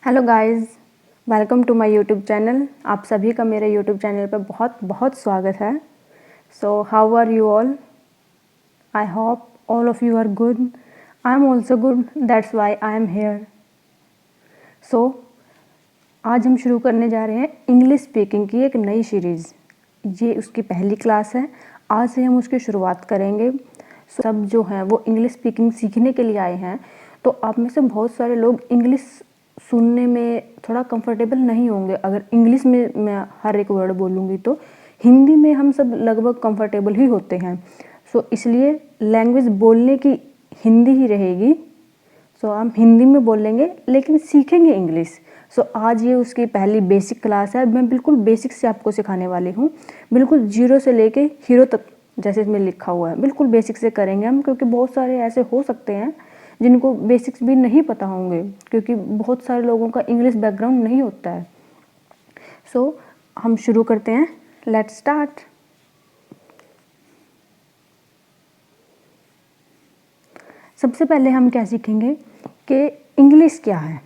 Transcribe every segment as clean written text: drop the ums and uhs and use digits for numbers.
Hello guys, welcome to my YouTube channel. आप सभी का मेरे यूट्यूब चैनल पर बहुत बहुत स्वागत है। So how are you all? I hope all of you are good. I am also good, that's why I am here. So आज हम शुरू करने जा रहे हैं इंग्लिश स्पीकिंग की एक नई सीरीज़। ये उसकी पहली क्लास है। आज से हम उसकी शुरुआत करेंगे। सब जो हैं वो इंग्लिश स्पीकिंग सीखने के लिए आए हैं, तो आप में से बहुत सारे लोग इंग्लिश सुनने में थोड़ा कंफर्टेबल नहीं होंगे। अगर इंग्लिश में मैं हर एक वर्ड बोलूँगी तो हिंदी में हम सब लगभग कंफर्टेबल ही होते हैं। सो इसलिए लैंग्वेज बोलने की हिंदी ही रहेगी। सो हम हिंदी में बोलेंगे लेकिन सीखेंगे इंग्लिश। सो आज ये उसकी पहली बेसिक क्लास है। मैं बिल्कुल बेसिक से आपको सिखाने वाली हूँ, बिल्कुल जीरो से लेके हीरो तक, जैसे इसमें लिखा हुआ है बिल्कुल बेसिक से करेंगे हम। क्योंकि बहुत सारे ऐसे हो सकते हैं जिनको बेसिक्स भी नहीं पता होंगे, क्योंकि बहुत सारे लोगों का इंग्लिश बैकग्राउंड नहीं होता है। सो हम शुरू करते हैं। Let's start. सबसे पहले हम क्या सीखेंगे कि इंग्लिश क्या है।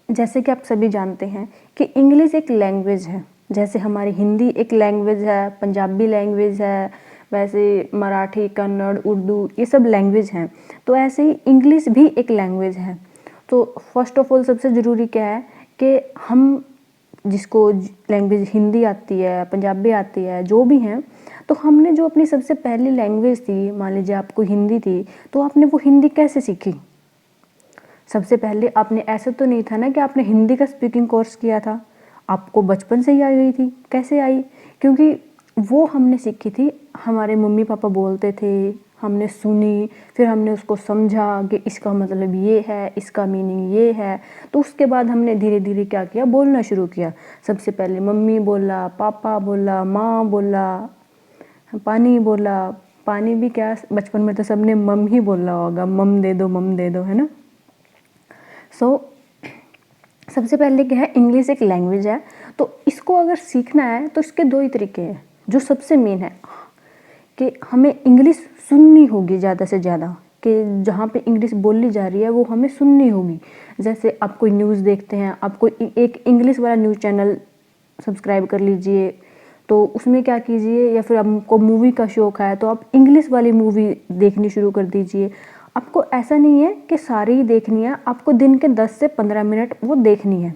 जैसे कि आप सभी जानते हैं कि इंग्लिश एक लैंग्वेज है। जैसे हमारी हिंदी एक लैंग्वेज है, पंजाबी लैंग्वेज है, वैसे मराठी, कन्नड़, उर्दू ये सब लैंग्वेज हैं। तो ऐसे ही इंग्लिश भी एक लैंग्वेज है। तो फर्स्ट ऑफ ऑल सबसे ज़रूरी क्या है कि हम जिसको लैंग्वेज हिंदी आती है, पंजाबी आती है, जो भी हैं, तो हमने जो अपनी सबसे पहली लैंग्वेज थी, मान लीजिए आपको हिंदी थी, तो आपने वो हिंदी कैसे सीखी? सबसे पहले आपने ऐसा तो नहीं था ना कि आपने हिंदी का स्पीकिंग कोर्स किया था, आपको बचपन से ही आ गई थी। कैसे आई? क्योंकि वो हमने सीखी थी, हमारे मम्मी पापा बोलते थे, हमने सुनी, फिर हमने उसको समझा कि इसका मतलब ये है, इसका मीनिंग ये है। तो उसके बाद हमने धीरे धीरे क्या किया, बोलना शुरू किया। सबसे पहले मम्मी बोला, पापा बोला, माँ बोला, पानी बोला। पानी भी क्या, बचपन में तो सबने मम ही बोला होगा, मम दे दो, मम दे दो, है ना। सो सबसे पहले क्या है, इंग्लिश एक लैंग्वेज है। तो इसको अगर सीखना है तो इसके दो ही तरीके हैं। जो सबसे मेन है कि हमें इंग्लिश सुननी होगी ज़्यादा से ज़्यादा, कि जहाँ पे इंग्लिश बोली जा रही है वो हमें सुननी होगी। जैसे आप कोई न्यूज़ देखते हैं, आप कोई एक इंग्लिश वाला न्यूज़ चैनल सब्सक्राइब कर लीजिए, तो उसमें क्या कीजिए, या फिर आपको मूवी का शौक़ है तो आप इंग्लिश वाली मूवी देखनी शुरू कर दीजिए। आपको ऐसा नहीं है कि सारी ही देखनी है, आपको दिन के 10 से 15 मिनट वो देखनी है।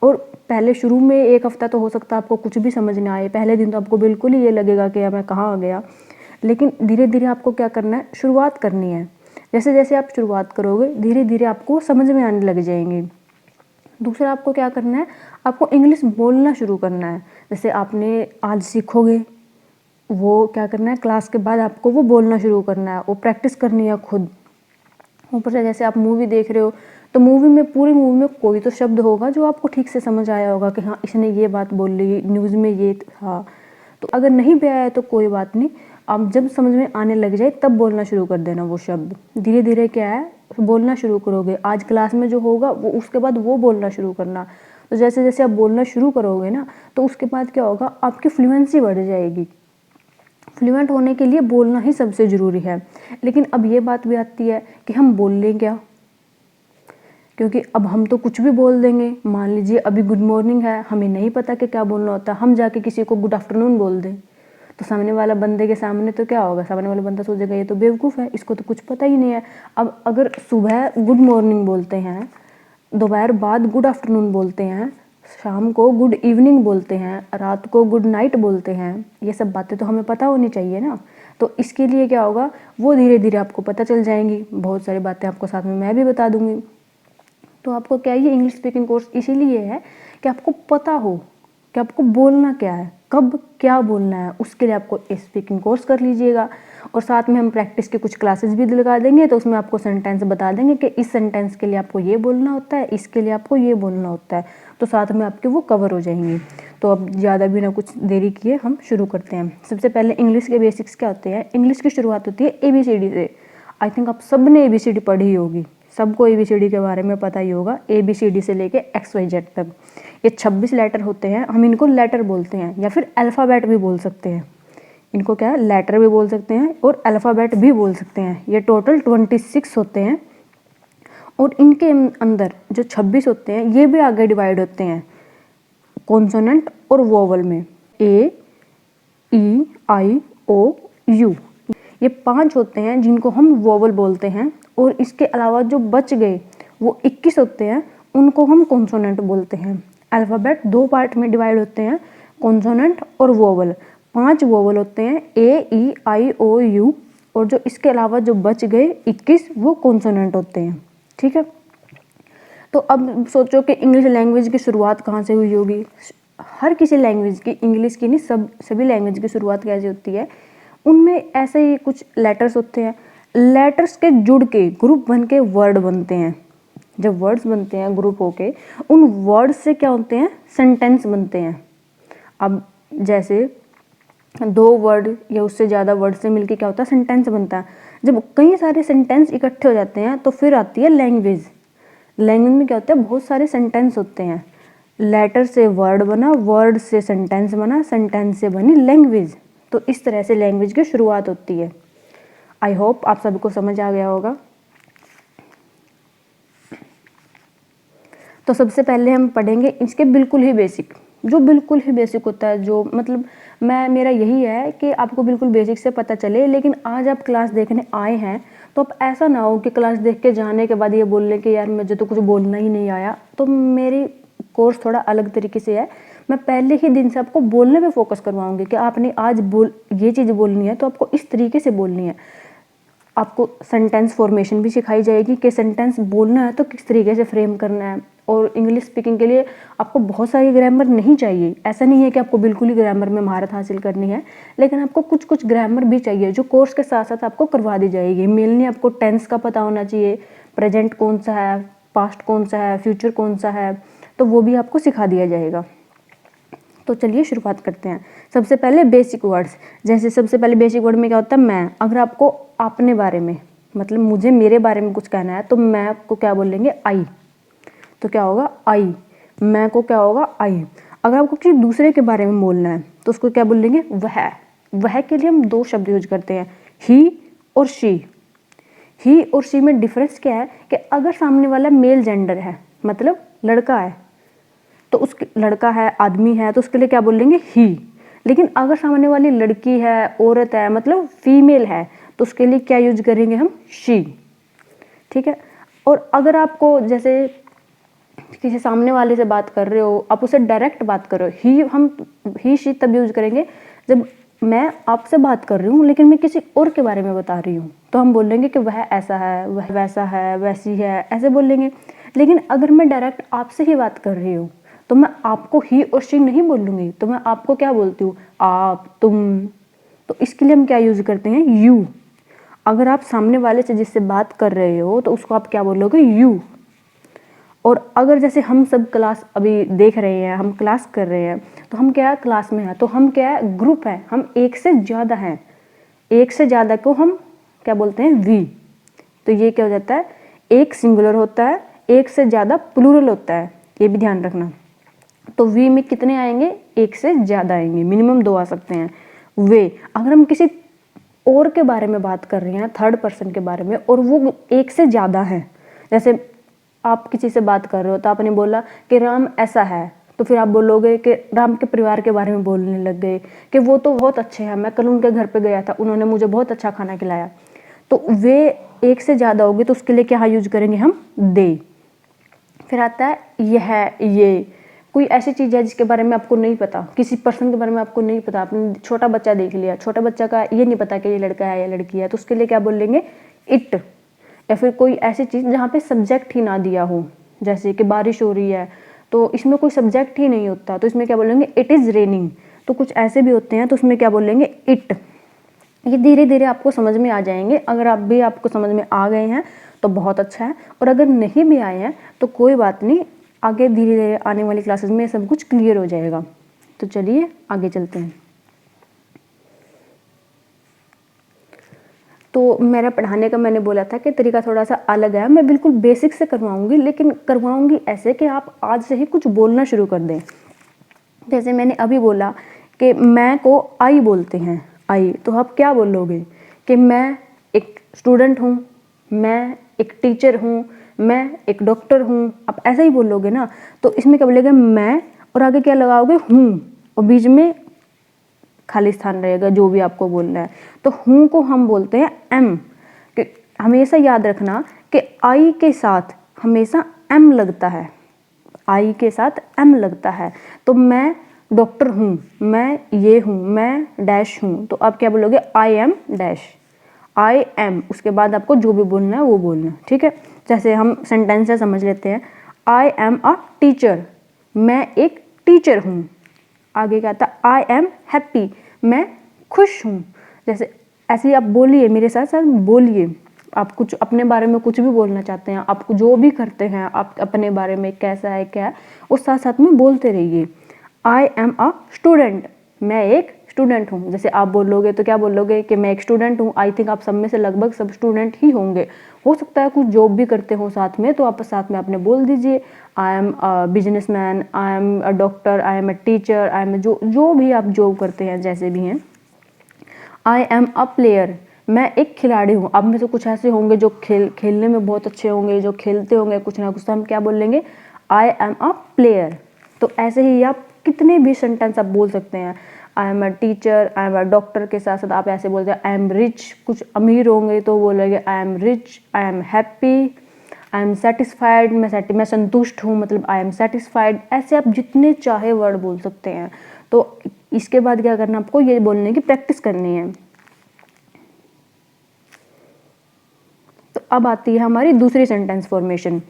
और पहले शुरू में एक हफ़्ता तो हो सकता है आपको कुछ भी समझ ना आए, पहले दिन तो आपको बिल्कुल ही ये लगेगा कि मैं कहाँ आ गया। लेकिन धीरे धीरे आपको क्या करना है, शुरुआत करनी है। जैसे जैसे आप शुरुआत करोगे धीरे धीरे आपको समझ में आने लग जाएंगी। दूसरा आपको क्या करना है, आपको इंग्लिश बोलना शुरू करना है। जैसे आपने आज सीखोगे, वो क्या करना है, क्लास के बाद आपको वो बोलना शुरू करना है, वो प्रैक्टिस करनी है खुद। ऊपर से जैसे आप मूवी देख रहे हो तो मूवी में, पूरी मूवी में कोई तो शब्द होगा जो आपको ठीक से समझ आया होगा कि हाँ इसने ये बात बोल ली, न्यूज़ में ये था। तो अगर नहीं भी आया तो कोई बात नहीं, आप जब समझ में आने लग जाए तब बोलना शुरू कर देना वो शब्द। धीरे धीरे क्या है, बोलना शुरू करोगे। आज क्लास में जो होगा वो उसके बाद वो बोलना शुरू करना। तो जैसे जैसे आप बोलना शुरू करोगे ना, तो उसके बाद क्या होगा, आपकी फ्लुएंसी बढ़ जाएगी। फ्लुएंट होने के लिए बोलना ही सबसे ज़रूरी है। लेकिन अब ये बात भी आती है कि हम बोल लें क्या, क्योंकि अब हम तो कुछ भी बोल देंगे। मान लीजिए अभी गुड मॉर्निंग है, हमें नहीं पता कि क्या बोलना होता है, हम जाके किसी को गुड आफ्टरनून बोल दें तो सामने वाला बंदे के सामने तो क्या होगा, सामने वाला बंदा सोचेगा ये तो बेवकूफ़ है, इसको तो कुछ पता ही नहीं है। अब अगर सुबह गुड मॉर्निंग बोलते हैं, दोपहर बाद गुड आफ्टरनून बोलते हैं, शाम को गुड इवनिंग बोलते हैं, रात को गुड नाइट बोलते हैं, ये सब बातें तो हमें पता होनी चाहिए ना। तो इसके लिए क्या होगा, वो धीरे धीरे आपको पता चल जाएंगी। बहुत सारी बातें आपको साथ में मैं भी बता दूंगी। तो आपको क्या, ये इंग्लिश स्पीकिंग कोर्स इसीलिए है कि आपको पता हो कि आपको बोलना क्या है, कब क्या बोलना है। उसके लिए आपको स्पीकिंग कोर्स कर लीजिएगा। और साथ में हम प्रैक्टिस के कुछ क्लासेस भी लगा देंगे, तो उसमें आपको सेंटेंस बता देंगे कि इस सेंटेंस के लिए आपको ये बोलना होता है, इसके लिए आपको ये बोलना होता है। तो साथ में आपके वो कवर हो जाएंगे। तो अब ज़्यादा बिना कुछ देरी किए हम शुरू करते हैं। सबसे पहले इंग्लिश के बेसिक्स क्या होते हैं। इंग्लिश की शुरुआत होती है ABCD से। आई थिंक आप सब ने ABCD पढ़ी होगी, सबको ABCD के बारे में पता ही होगा। ABCD से लेके XYZ तक ये 26 लेटर होते हैं। हम इनको लेटर बोलते हैं, या फिर अल्फ़ाबेट भी बोल सकते हैं। इनको क्या है, लेटर भी बोल सकते हैं और अल्फ़ाबेट भी बोल सकते हैं। ये टोटल 26 होते हैं। और इनके अंदर जो 26 होते हैं ये भी आगे डिवाइड होते हैं कॉन्सोनेंट और वोवल में, ए, ई, आई, ओ, यू। ये 5 होते हैं जिनको हम वोवल बोलते हैं, और इसके अलावा जो बच गए वो 21 होते हैं, उनको हम कॉन्सोनेंट बोलते हैं। अल्फ़ाबेट 2 पार्ट में डिवाइड होते हैं, कॉन्सोनेंट और वोवल। 5 वोवल होते हैं, ए, ई, आई, ओ, यू, और जो इसके अलावा जो बच गए 21 वो कॉन्सोनेंट होते हैं। ठीक है, तो अब सोचो कि इंग्लिश लैंग्वेज की शुरुआत कहाँ से हुई होगी। हर किसी लैंग्वेज की, इंग्लिश की नहीं, सभी लैंग्वेज की शुरुआत कैसे होती है, उनमें ऐसे ही कुछ लेटर्स होते हैं। लेटर्स के जुड़ के ग्रुप बन के वर्ड बनते हैं। जब वर्ड्स बनते हैं ग्रुप होके, उन वर्ड्स से क्या होते हैं, सेंटेंस बनते हैं। अब जैसे 2 वर्ड या उससे ज़्यादा वर्ड से मिलके क्या होता है, सेंटेंस बनता है। जब कई सारे सेंटेंस इकट्ठे हो जाते हैं तो फिर आती है लैंग्वेज। लैंग्वेज में क्या होता है, बहुत सारे सेंटेंस होते हैं। लेटर से वर्ड बना, वर्ड से सेंटेंस बना, सेंटेंस से बनी लैंग्वेज। तो इस तरह से लैंग्वेज की शुरुआत होती है। आई होप आप सबको समझ आ गया होगा। तो सबसे पहले हम पढ़ेंगे इसके बिल्कुल ही बेसिक, जो बिल्कुल ही बेसिक होता है, जो मतलब मेरा यही है कि आपको बिल्कुल बेसिक से पता चले। लेकिन आज आप क्लास देखने आए हैं तो अब ऐसा ना हो कि क्लास देख के जाने के बाद ये बोल लें कि यार मुझे तो कुछ बोलना ही नहीं आया। तो मेरी कोर्स थोड़ा अलग तरीके से है। मैं पहले ही दिन से आपको बोलने पे फोकस करवाऊंगी कि आपने आज ये चीज़ बोलनी है तो आपको इस तरीके से बोलनी है। आपको सेंटेंस फॉर्मेशन भी सिखाई जाएगी कि सेंटेंस बोलना है तो किस तरीके से फ्रेम करना है। और इंग्लिश स्पीकिंग के लिए आपको बहुत सारी ग्रामर नहीं चाहिए। ऐसा नहीं है कि आपको बिल्कुल ही ग्रामर में महारत हासिल करनी है, लेकिन आपको कुछ कुछ ग्रामर भी चाहिए जो कोर्स के साथ साथ आपको करवा दी जाएगी। मेनली आपको टेंस का पता होना चाहिए, प्रेजेंट कौन सा है, पास्ट कौन सा है, फ्यूचर कौन सा है, तो वो भी आपको सिखा दिया जाएगा। तो चलिए शुरुआत करते हैं। सबसे पहले बेसिक वर्ड्स। जैसे सबसे पहले बेसिक वर्ड में क्या होता है, मैं। अगर आपको अपने बारे में, मतलब मुझे मेरे बारे में कुछ कहना है तो मैं को क्या बोलेंगे, आई। तो क्या होगा, आई। मैं को क्या होगा, आई। अगर आपको किसी दूसरे के बारे में बोलना है तो उसको क्या बोलेंगे, वह। वह के लिए हम 2 शब्द यूज करते हैं, ही और शी। ही और शी में डिफरेंस क्या है कि अगर सामने वाला मेल जेंडर है, मतलब लड़का है, तो उसके लड़का है, आदमी है, तो उसके लिए क्या बोलेंगे, ही। लेकिन अगर सामने वाली लड़की है, औरत है, मतलब फीमेल है, तो उसके लिए क्या यूज करेंगे हम, शी। ठीक है। और अगर आपको जैसे किसी सामने वाले से बात कर रहे हो, आप उससे डायरेक्ट बात कर रहे हो, ही शी तब यूज करेंगे जब मैं आपसे बात कर रही हूँ लेकिन मैं किसी और के बारे में बता रही हूँ, तो हम बोलेंगे कि वह ऐसा है, वह वैसा है, वैसी है, ऐसे बोलेंगे। लेकिन अगर मैं डायरेक्ट आपसे ही बात कर रही हूँ तो मैं आपको ही और शी नहीं बोलूँगी, तो मैं आपको क्या बोलती हूँ, आप, तुम। तो इसके लिए हम क्या यूज करते हैं, यू। अगर आप सामने वाले से जिससे बात कर रहे हो तो उसको आप क्या बोलोगे, यू। और अगर जैसे हम सब क्लास अभी देख रहे हैं, हम क्लास कर रहे हैं, तो हम क्या है, क्लास में है, तो हम क्या है, ग्रुप है, हम एक से ज़्यादा हैं। एक से ज़्यादा को हम क्या बोलते हैं, वी। तो ये क्या हो जाता है, एक सिंगुलर होता है, एक से ज़्यादा प्लूरल होता है, ये भी ध्यान रखना। तो वी में कितने आएंगे, एक से ज़्यादा आएंगे, मिनिमम 2 आ सकते हैं। वे, अगर हम किसी और के बारे में बात कर रहे हैं, थर्ड पर्सन के बारे में, और वो एक से ज़्यादा है, जैसे आप किसी से बात कर रहे हो तो आपने बोला कि राम ऐसा है, तो फिर आप बोलोगे कि राम के परिवार के बारे में बोलने लग गए कि वो तो बहुत अच्छे हैं, मैं कल उनके घर पे गया था, उन्होंने मुझे बहुत अच्छा खाना खिलाया। तो वे एक से ज़्यादा होगी तो उसके लिए क्या यूज करेंगे हम, दे। फिर आता है यह, ये। कोई ऐसी चीज़ है जिसके बारे में आपको नहीं पता, किसी पर्सन के बारे में आपको नहीं पता, आपने छोटा बच्चा देख लिया, छोटा बच्चा का ये नहीं पता कि ये लड़का है या लड़की है, तो उसके लिए क्या बोलेंगे, इट। या फिर कोई ऐसी चीज़ जहाँ पे सब्जेक्ट ही ना दिया हो, जैसे कि बारिश हो रही है तो इसमें कोई सब्जेक्ट ही नहीं होता, तो इसमें क्या बोलेंगे, इट इज़ रेनिंग। तो कुछ ऐसे भी होते हैं तो उसमें क्या बोलेंगे, इट। ये धीरे धीरे आपको समझ में आ जाएंगे। अगर आप भी आपको समझ में आ गए हैं तो बहुत अच्छा है, और अगर नहीं भी आए हैं तो कोई बात नहीं, आगे धीरे धीरे आने वाली क्लासेस में सब कुछ क्लियर हो जाएगा। तो चलिए आगे चलते हैं। तो मेरा पढ़ाने का मैंने बोला था कि तरीका थोड़ा सा अलग है, मैं बिल्कुल बेसिक से करवाऊंगी, लेकिन करवाऊंगी ऐसे कि आप आज से ही कुछ बोलना शुरू कर दें। जैसे मैंने अभी बोला कि मैं को आई बोलते हैं, आई, तो आप क्या बोलोगे कि मैं एक स्टूडेंट हूँ, मैं एक टीचर हूँ, मैं एक डॉक्टर हूँ, आप ऐसा ही बोलोगे ना। तो इसमें क्या बोलेगा, मैं और आगे क्या लगाओगे, हूँ, और बीच में खाली स्थान रहेगा जो भी आपको बोलना है। तो हूँ को हम बोलते हैं एम। हमेशा याद रखना कि आई के साथ हमेशा एम लगता है, आई के साथ एम लगता है। तो मैं डॉक्टर हूँ, मैं ये हूँ, मैं डैश हूँ, तो आप क्या बोलोगे, I am dash, I am, उसके बाद आपको जो भी बोलना है वो बोलना है, ठीक है। जैसे हम सेंटेंस समझ लेते हैं, आई एम अ टीचर, मैं एक टीचर हूँ। आगे क्या आता, आई एम हैप्पी, मैं खुश हूँ। जैसे ऐसे ही आप बोलिए, मेरे साथ साथ बोलिए। आप कुछ अपने बारे में कुछ भी बोलना चाहते हैं, आप जो भी करते हैं, आप अपने बारे में कैसा है क्या है, उस साथ साथ में बोलते रहिए। आई एम अ स्टूडेंट, मैं एक स्टूडेंट हूँ। जैसे आप बोलोगे तो क्या बोलोगे कि मैं एक स्टूडेंट हूँ। आई थिंक आप सब में से लगभग सब स्टूडेंट ही होंगे, हो सकता है कुछ जॉब भी करते हो साथ में, तो आप साथ में अपने बोल दीजिए, I am a businessman, I am a doctor, I am a teacher, I am जो भी आप जॉब करते हैं, जैसे भी हैं। आई एम अ प्लेयर, मैं एक खिलाड़ी हूँ। आप में से कुछ ऐसे होंगे जो खेलने में बहुत अच्छे होंगे, जो खेलते होंगे कुछ ना कुछ, तो हम क्या बोलेंगे, आई एम अ प्लेयर। तो ऐसे ही आप कितने भी सेंटेंस आप बोल सकते हैं। I am a teacher, I am a doctor के साथ साथ आप ऐसे बोलते हैं, आई एम रिच, कुछ अमीर होंगे तो बोलेंगे I am rich, I am happy, I am satisfied, मैं संतुष्ट हूँ, मतलब आई एम सेटिस्फाइड। ऐसे आप जितने चाहे वर्ड बोल सकते हैं। तो इसके बाद क्या करना, आपको ये बोलने की प्रैक्टिस करनी है। तो अब आती है हमारी दूसरी सेंटेंस फॉर्मेशन।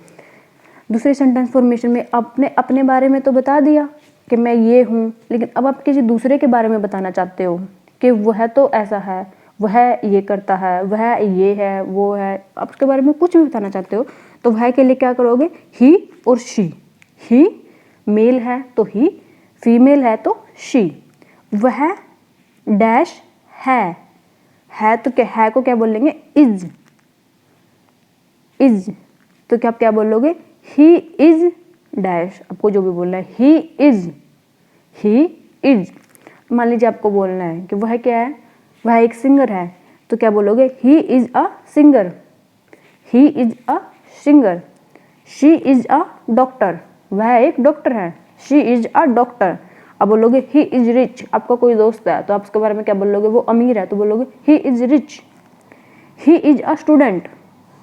दूसरी सेंटेंस फॉर्मेशन में आपने अपने बारे में तो बता दिया कि मैं ये हूँ, लेकिन अब आप किसी दूसरे के बारे में बताना चाहते हो कि वह तो ऐसा है, वह ये करता है, वह ये है, वो है, आप उसके बारे में कुछ भी बताना चाहते हो, तो वह के लिए क्या करोगे, ही और शी। ही मेल है तो ही, फीमेल है तो शी। वह डैश है तो क्या, है को क्या बोलेंगे, इज, इज, तो क्या आप क्या बोलोगे, ही इज डैश। आपको जो भी बोलना है, ही इज। मान लीजिए आपको बोलना है कि वह क्या है, वह एक सिंगर है, तो क्या बोलोगे, he is a singer, he is a singer. She is a doctor, वह एक डॉक्टर है, शी इज अ डॉक्टर। अब बोलोगे ही इज रिच, आपका कोई दोस्त है तो आप उसके बारे में क्या बोलोगे, वो अमीर है, तो बोलोगे he is rich. He is a student,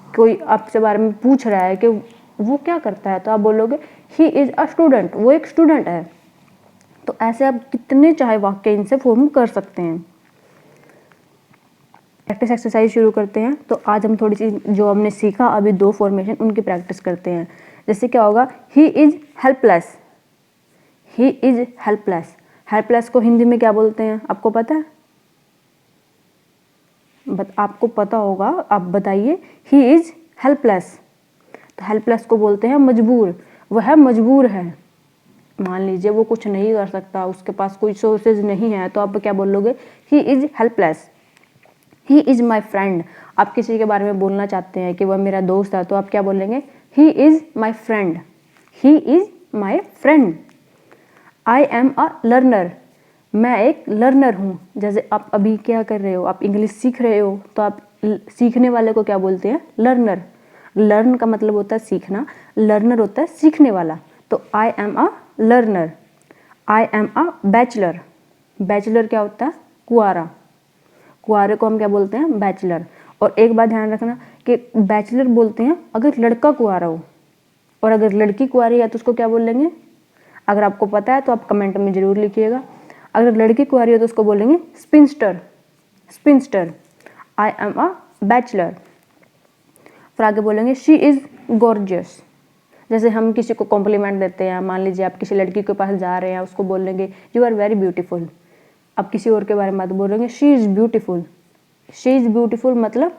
कोई आपसे बारे में पूछ रहा है कि वो क्या करता है, तो आप बोलोगे ही इज अ स्टूडेंट, वो एक स्टूडेंट है। तो ऐसे आप कितने चाहे वाक्य इनसे फॉर्म कर सकते हैं। प्रैक्टिस एक्सरसाइज शुरू करते हैं। तो आज हम थोड़ी सी जो हमने सीखा अभी 2 फॉर्मेशन, उनकी प्रैक्टिस करते हैं। जैसे क्या होगा, he is helpless, he is helpless. Helpless को हिंदी में क्या बोलते हैं, आपको पता है, आपको पता होगा, आप बताइए। ही इज हेल्पलेस, तो हेल्पलेस को बोलते हैं मजबूर, वह मजबूर है। मान लीजिए वो कुछ नहीं कर सकता, उसके पास कोई सोर्सेज नहीं है, तो आप क्या बोलोगे, he is helpless. He is my friend, आप किसी के बारे में बोलना चाहते हैं कि वह मेरा दोस्त है, तो आप क्या बोलेंगे, he is my friend, he is my friend. I am a learner, मैं एक लर्नर हूँ। जैसे आप अभी क्या कर रहे हो, आप इंग्लिश सीख रहे हो, तो आप सीखने वाले को क्या बोलते हैं, लर्नर। लर्न का मतलब होता है सीखना, लर्नर होता है सीखने वाला। तो I am a learner. I am a bachelor, bachelor क्या होता है, कुआरा, कुआरे को हम क्या बोलते हैं, बैचलर। और एक बात ध्यान रखना कि बैचलर बोलते हैं अगर लड़का कुआरा हो, और अगर लड़की कुआरी है तो उसको क्या बोलेंगे। अगर आपको पता है तो आप कमेंट में जरूर लिखिएगा। अगर लड़की कुआरी हो तो उसको बोलेंगे sphincter, sphincter. I am a bachelor. फिर आगे बोलेंगे शी इज गॉर्जियस। जैसे हम किसी को कॉम्प्लीमेंट देते हैं, मान लीजिए आप किसी लड़की के पास जा रहे हैं, उसको बोलेंगे यू आर वेरी ब्यूटीफुल। अब किसी और के बारे में बात बोलेंगे, she is beautiful, she is beautiful मतलब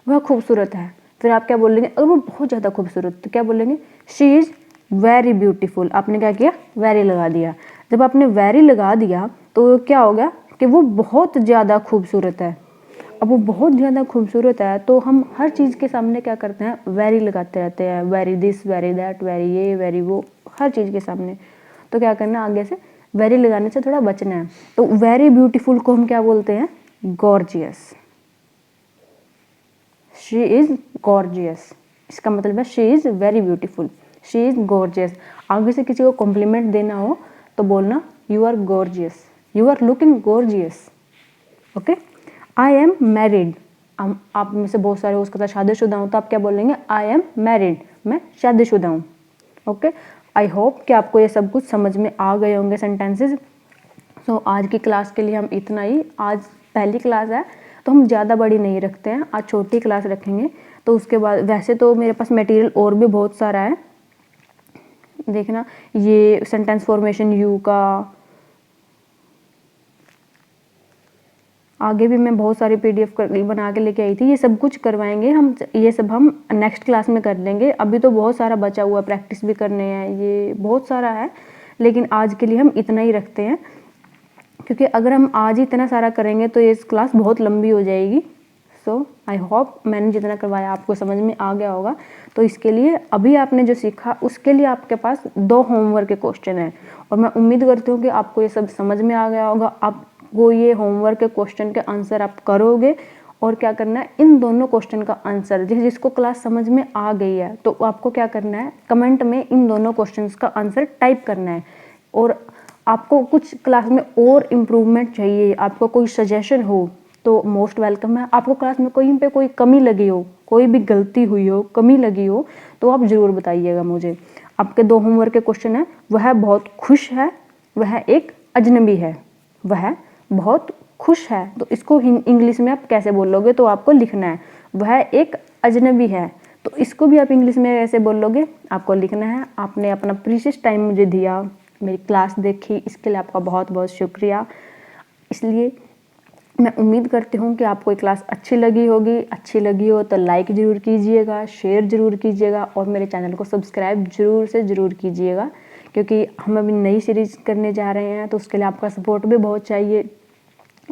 वह खूबसूरत है। फिर आप क्या बोलेंगे, अगर वो बहुत ज़्यादा खूबसूरत, तो क्या बोलेंगे, शी इज़ वेरी ब्यूटीफुल। आपने क्या किया, वेरी लगा दिया। जब आपने वेरी लगा दिया तो क्या हो गया कि वो बहुत ज़्यादा खूबसूरत है। अब वो बहुत ज़्यादा खूबसूरत है तो हम हर चीज़ के सामने क्या करते हैं, वेरी लगाते रहते हैं, very this, very that, very ये, वेरी वो, हर चीज़ के सामने। तो क्या करना, आगे से वेरी लगाने से थोड़ा बचना है। तो वेरी ब्यूटीफुल को हम क्या बोलते हैं, गॉर्जियस। She is gorgeous. इसका मतलब है she is very beautiful, she is gorgeous. आगे से किसी को कॉम्प्लीमेंट देना हो तो बोलना you are gorgeous, you are looking gorgeous. Okay. I am married, आप में से बहुत सारे उसके साथ शादीशुदा हूँ तो आप क्या बोलेंगे, आई एम मैरिड, मैं शादीशुदा हूँ। ओके। आई होप कि आपको ये सब कुछ समझ में आ गए होंगे सेंटेंसेस। सो आज की क्लास के लिए हम इतना ही। आज पहली क्लास है तो हम ज़्यादा बड़ी नहीं रखते हैं, आज छोटी क्लास रखेंगे। तो उसके बाद वैसे तो मेरे पास मटेरियल और भी बहुत सारा है, देखना ये सेंटेंस फॉर्मेशन यू का, आगे भी मैं बहुत सारी PDF बना के लेके आई थी, ये सब कुछ करवाएंगे हम, ये सब हम नेक्स्ट क्लास में कर लेंगे। अभी तो बहुत सारा बचा हुआ, प्रैक्टिस भी करने हैं, ये बहुत सारा है, लेकिन आज के लिए हम इतना ही रखते हैं, क्योंकि अगर हम आज ही इतना सारा करेंगे तो ये क्लास बहुत लंबी हो जाएगी। सो आई होप मैंने जितना करवाया आपको समझ में आ गया होगा। तो इसके लिए अभी आपने जो सीखा उसके लिए आपके पास 2 होमवर्क के क्वेश्चन हैं, और मैं उम्मीद करती हूँ कि आपको ये सब समझ में आ गया होगा। आपको ये होमवर्क के क्वेश्चन के आंसर आप करोगे, और क्या करना है, इन दोनों क्वेश्चन का आंसर, जिसको क्लास समझ में आ गई है तो आपको क्या करना है, कमेंट में इन दोनों क्वेश्चन का आंसर टाइप करना है। और आपको कुछ क्लास में और इम्प्रूवमेंट चाहिए, आपको कोई सजेशन हो तो मोस्ट वेलकम है। आपको क्लास में कहीं पे कोई कमी लगी हो, कोई भी गलती हुई हो, कमी लगी हो, तो आप ज़रूर बताइएगा मुझे। आपके 2 होमवर्क के क्वेश्चन है, वह बहुत खुश है, वह एक अजनबी है, वह बहुत खुश है, तो इसको इंग्लिश में आप कैसे बोलोगे, तो आपको लिखना है वह एक अजनबी है, तो इसको भी आप इंग्लिश में कैसे बोलोगे, आपको लिखना है। आपने अपना प्रीशियस टाइम मुझे दिया, मेरी क्लास देखी, इसके लिए आपका बहुत बहुत शुक्रिया। इसलिए मैं उम्मीद करती हूँ कि आपको ये क्लास अच्छी लगी होगी। अच्छी लगी हो तो लाइक ज़रूर कीजिएगा, शेयर ज़रूर कीजिएगा, और मेरे चैनल को सब्सक्राइब ज़रूर कीजिएगा, क्योंकि हम अभी नई सीरीज़ करने जा रहे हैं, तो उसके लिए आपका सपोर्ट भी बहुत चाहिए।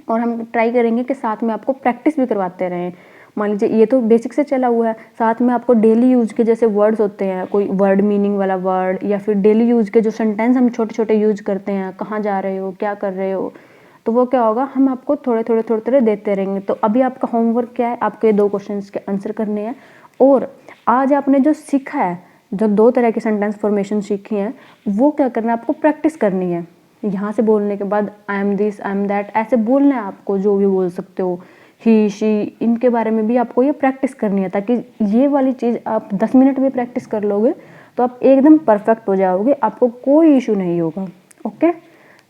और हम ट्राई करेंगे कि साथ में आपको प्रैक्टिस भी करवाते रहें। मान लीजिए ये तो बेसिक से चला हुआ है, साथ में आपको डेली यूज के जैसे वर्ड्स होते हैं, कोई वर्ड मीनिंग वाला वर्ड, या फिर डेली यूज के जो सेंटेंस हम छोटे छोटे यूज करते हैं, कहाँ जा रहे हो, क्या कर रहे हो, तो वो क्या होगा, हम आपको थोड़े थोड़े देते रहेंगे। तो अभी आपका होमवर्क क्या है, आपको ये 2 क्वेश्चंस के आंसर करने हैं। और आज आपने जो सीखा है, जो 2 तरह की सेंटेंस फॉर्मेशन सीखी हैं, वो क्या करना है, आपको प्रैक्टिस करनी है। यहाँ से बोलने के बाद I am this, I am that, ऐसे बोलना है आपको, जो भी बोल सकते हो, ही शी, इनके बारे में भी आपको ये प्रैक्टिस करनी है, ताकि ये वाली चीज़ आप 10 मिनट में प्रैक्टिस कर लोगे तो आप एकदम परफेक्ट हो जाओगे, आपको कोई इशू नहीं होगा। ओके,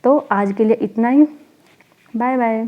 तो आज के लिए इतना ही, बाय बाय।